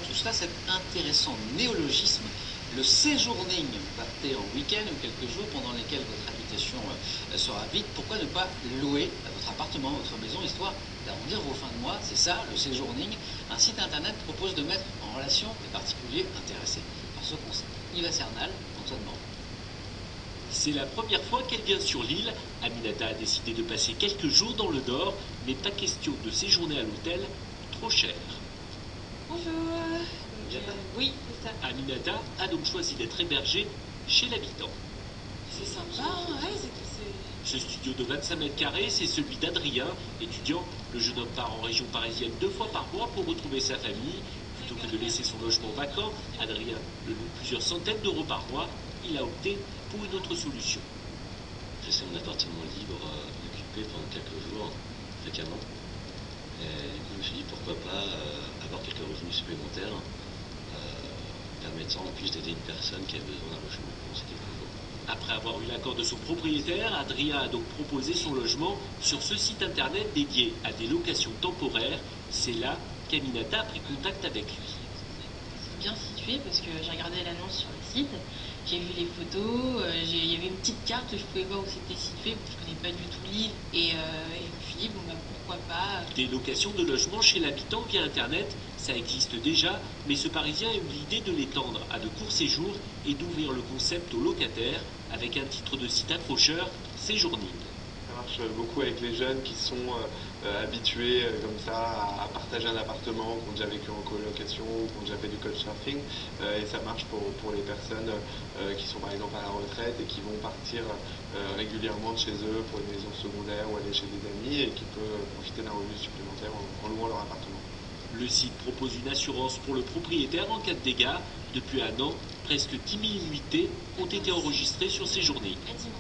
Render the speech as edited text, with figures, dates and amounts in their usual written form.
tout cela, cet intéressant néologisme, le séjourning. Vous partez en week-end ou quelques jours pendant lesquels votre habitation sera vide. Pourquoi ne pas louer votre appartement, votre maison, histoire d'arrondir vos fins de mois? C'est ça, le séjourning. Un site internet propose de mettre en relation les particuliers intéressés par ce concept. Yves Cernal, Antoine Morand. C'est la première fois qu'elle vient sur l'île. Aminata a décidé de passer quelques jours dans le Nord, mais pas question de séjourner à l'hôtel, trop cher. Bonjour. Oui, c'est ça. Aminata a donc choisi d'être hébergée chez l'habitant. C'est sympa, hein, ouais, Ce studio de 25 mètres carrés, c'est celui d'Adrien, étudiant. Le jeune homme part en région parisienne 2 fois par mois pour retrouver sa famille. Plutôt que de laisser son logement vacant, Adrien le loue plusieurs centaines d'euros par mois. Il a opté pour une autre solution. Laisser mon appartement libre, occupé pendant quelques jours, fréquemment. Et du coup, je me suis dit pourquoi pas avoir quelques revenus supplémentaires, permettant en plus d'aider une personne qui a besoin d'un logement pour ces quelques jours. Après avoir eu l'accord de son propriétaire, Adrien a donc proposé son logement sur ce site internet dédié à des locations temporaires. C'est là qu'Aminata a pris contact avec lui. c'est bien situé parce que j'ai regardé l'annonce sur le site, j'ai vu les photos, il y avait une petite carte où je pouvais voir où c'était situé, je connais pas du tout l'île et je me suis dit bon bah pourquoi pas. Des locations de logements chez l'habitant via internet, ça existe déjà, mais ce Parisien a eu l'idée de l'étendre à de courts séjours et d'ouvrir le concept aux locataires avec un titre de site accrocheur, Séjourning. Ça marche beaucoup avec les jeunes qui sont habitués comme ça à partager un appartement, qui ont déjà vécu en colocation, qui ont déjà fait du couchsurfing. Et ça marche pour les personnes qui sont par exemple à la retraite et qui vont partir régulièrement de chez eux pour une maison secondaire ou aller chez des amis et qui peuvent profiter d'un revenu supplémentaire en louant leur appartement. Le site propose une assurance pour le propriétaire en cas de dégâts. Depuis un an, presque 10 000 nuitées ont été enregistrées sur Séjourning. À dimanche.